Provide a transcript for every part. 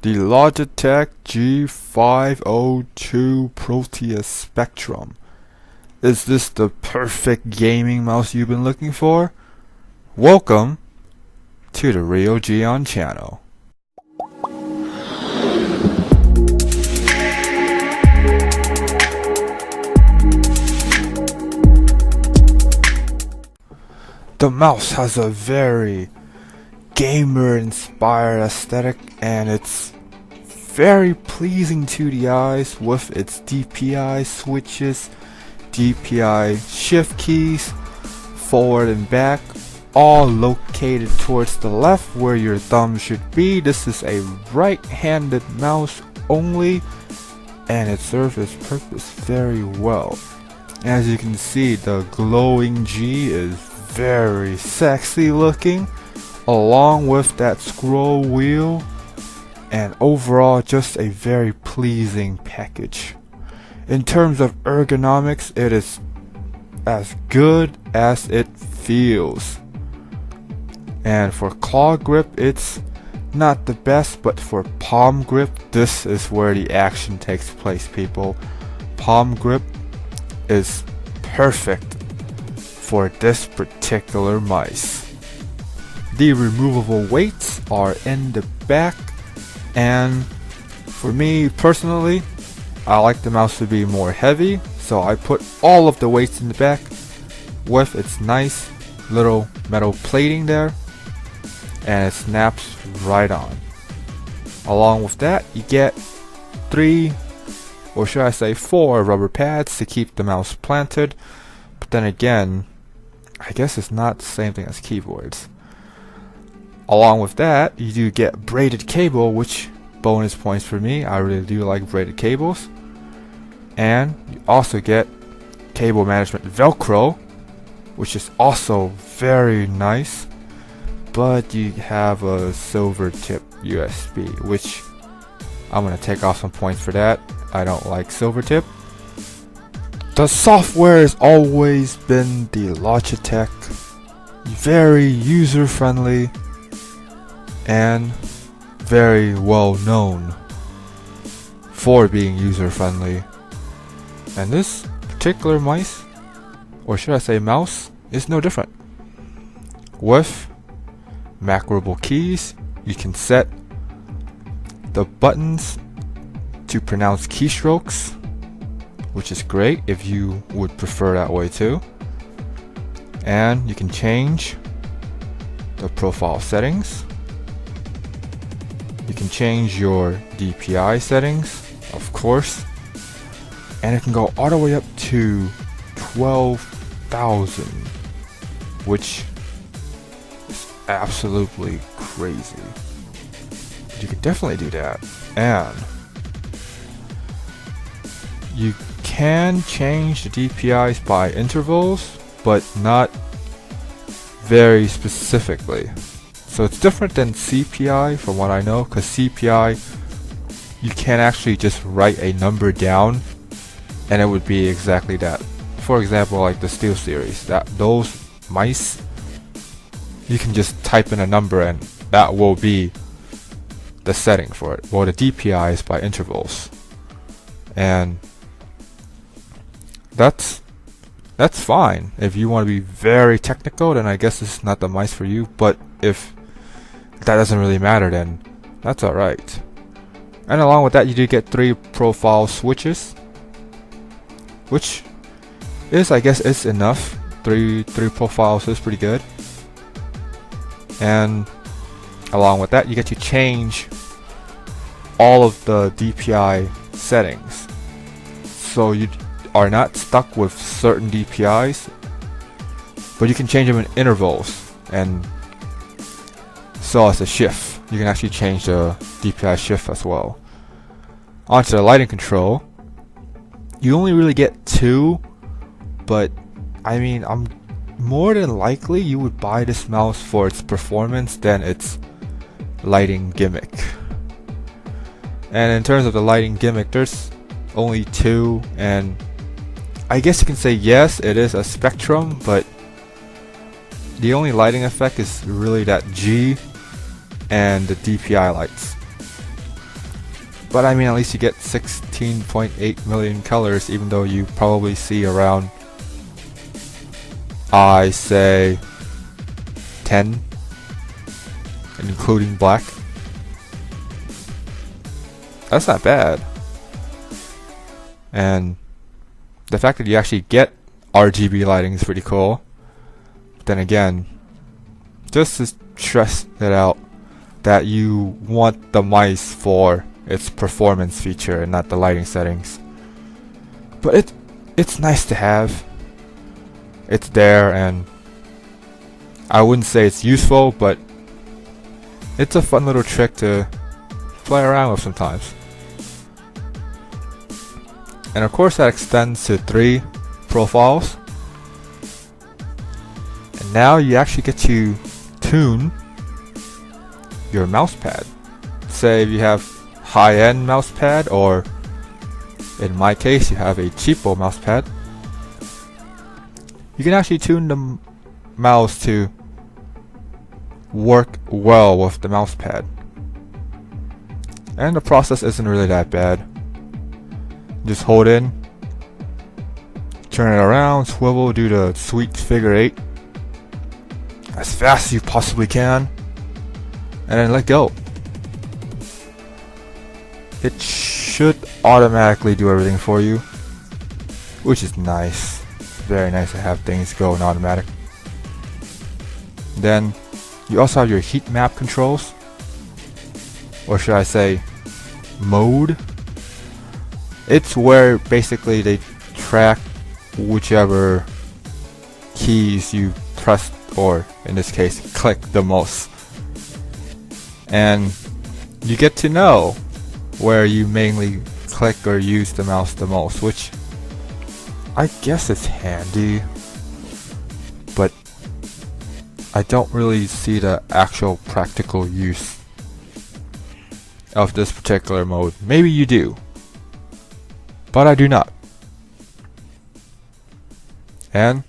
The Logitech G502 Proteus Spectrum. Is this the perfect gaming mouse you've been looking for? Welcome to the Real Gion channel. The mouse has a very gamer-inspired aesthetic, and it's very pleasing to the eyes with its DPI switches, DPI shift keys, forward and back, all located towards the left where your thumb should be. This is a right-handed mouse only, and it serves its purpose very well. As you can see, the glowing G is very sexy looking, along with that scroll wheel, and overall just a very pleasing package. In terms of ergonomics, it is as good as it feels. And for claw grip, it's not the best, but for palm grip, this is where the action takes place, people. Palm grip is perfect for this particular mice. The removable weights are in the back, and for me personally, I like the mouse to be more heavy, so I put all of the weights in the back with its nice little metal plating there, and it snaps right on. Along with that, you get 3, or should I say 4 rubber pads to keep the mouse planted. But then again, I guess it's not the same thing as keyboards. Along with that, you do get braided cable, which bonus points for me. I really do like braided cables. And you also get cable management Velcro, which is also very nice. But you have a silver tip USB, which I'm gonna take off some points for that. I don't like silver tip. The software has always been the Logitech, very user friendly and very well known for being user friendly. And this particular mice, or should I say mouse, is no different. With macroable keys, you can set the buttons to pronounce keystrokes, which is great if you would prefer that way too. And you can change the profile settings. You can change your DPI settings, of course. And it can go all the way up to 12,000, which is absolutely crazy. You can definitely do that. And you can change the DPIs by intervals, but not very specifically. So it's different than CPI from what I know, because CPI, you can actually just write a number down and it would be exactly that. For example, like the Steel series, those mice, you can just type in a number and that will be the setting for it. Well, the DPI is by intervals, and that's fine. If you want to be very technical, then I guess this is not the mice for you. But if that doesn't really matter, then that's alright. And along with that, you do get 3 profile switches, which is, I guess, it's enough. 3 profiles is pretty good. And along with that, you get to change all of the DPI settings, so you are not stuck with certain DPIs, but you can change them in intervals. And so as a shift, you can actually change the DPI shift as well. Onto the lighting control, you only really get 2, but I mean, I'm more than likely you would buy this mouse for its performance than its lighting gimmick. And in terms of the lighting gimmick, there's only 2, and I guess you can say yes, it is a spectrum, but the only lighting effect is really that G and the DPI lights. But I mean, at least you get 16.8 million colors, even though you probably see around, I say, 10, including black. That's not bad. And the fact that you actually get RGB lighting is pretty cool. But then again, just to stress it out, that you want the mice for its performance feature and not the lighting settings. But it's nice to have. It's there, and I wouldn't say it's useful, but it's a fun little trick to play around with sometimes. And of course that extends to 3 profiles. And now you actually get to tune your mouse pad. Say if you have high-end mouse pad, or in my case you have a cheapo mouse pad, you can actually tune the mouse to work well with the mouse pad. And the process isn't really that bad. Just hold in, turn it around, swivel, do the sweet figure 8 as fast as you possibly can, and then let go. It should automatically do everything for you, which is nice. Very nice to have things go in automatic. Then you also have your heat map controls, or should I say mode. It's where basically they track whichever keys you press, or in this case click the most, and you get to know where you mainly click or use the mouse the most, which I guess is handy, but I don't really see the actual practical use of this particular mode. Maybe you do, but I do not. And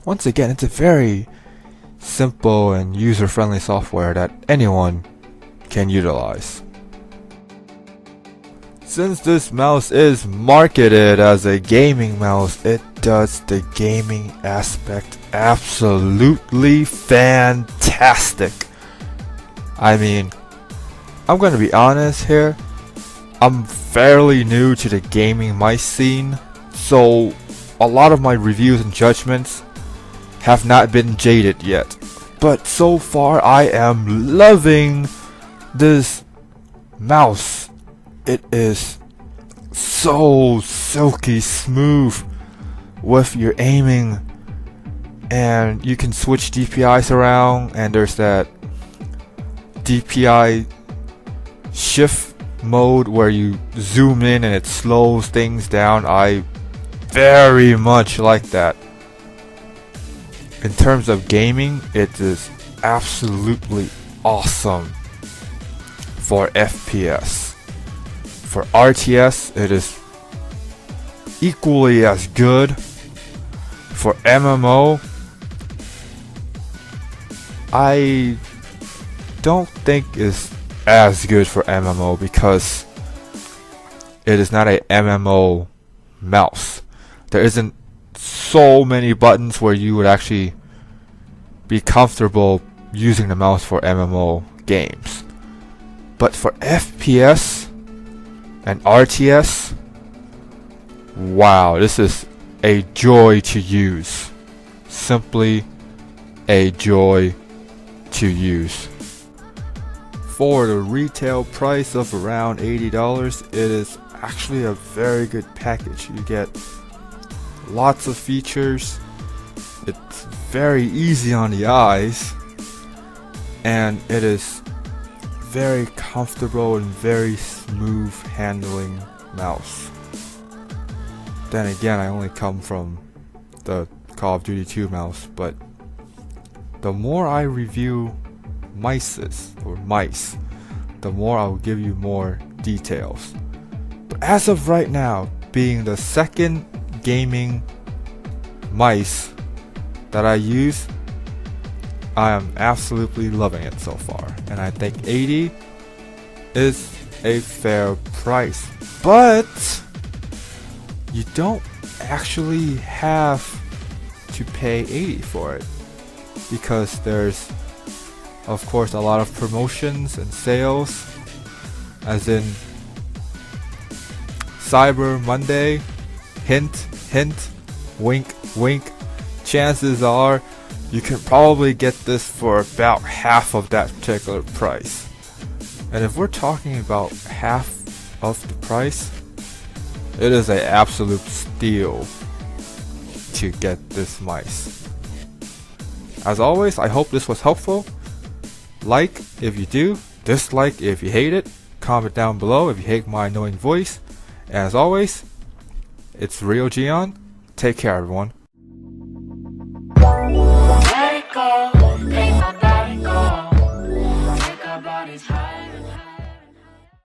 once again, it's a very simple and user-friendly software that anyone can utilize. Since this mouse is marketed as a gaming mouse, it does the gaming aspect absolutely fantastic. I mean, I'm gonna be honest here, I'm fairly new to the gaming mice scene, so a lot of my reviews and judgments have not been jaded yet. But so far I am loving this mouse. It is so silky smooth with your aiming, and you can switch DPIs around, and there's that DPI shift mode where you zoom in and it slows things down. I very much like that. In terms of gaming, it is absolutely awesome for FPS. For RTS, it is equally as good. For MMO, I don't think it's as good for MMO because it is not a MMO mouse. There isn't so many buttons where you would actually be comfortable using the mouse for MMO games. But for FPS and RTS, wow, this is a joy to use. Simply a joy to use. For the retail price of around $80, it is actually a very good package. You get lots of features, it's very easy on the eyes, and it is very comfortable and very smooth handling mouse. Then again, I only come from the Call of Duty 2 mouse, but the more I review mice, the more I will give you more details. But as of right now, being the second gaming mice that I use, I am absolutely loving it so far, and I think 80 is a fair price, but you don't actually have to pay $80 for it, because there's of course a lot of promotions and sales, as in Cyber Monday, hint hint, wink wink. Chances are you can probably get this for about half of that particular price. And if we're talking about half of the price, it is an absolute steal to get this mice. As always, I hope this was helpful. Like if you do, dislike if you hate it, comment down below if you hate my annoying voice. And as always, it's Real Gion. Take care, everyone. Let it go, make my body go. Make our bodies higher and higher.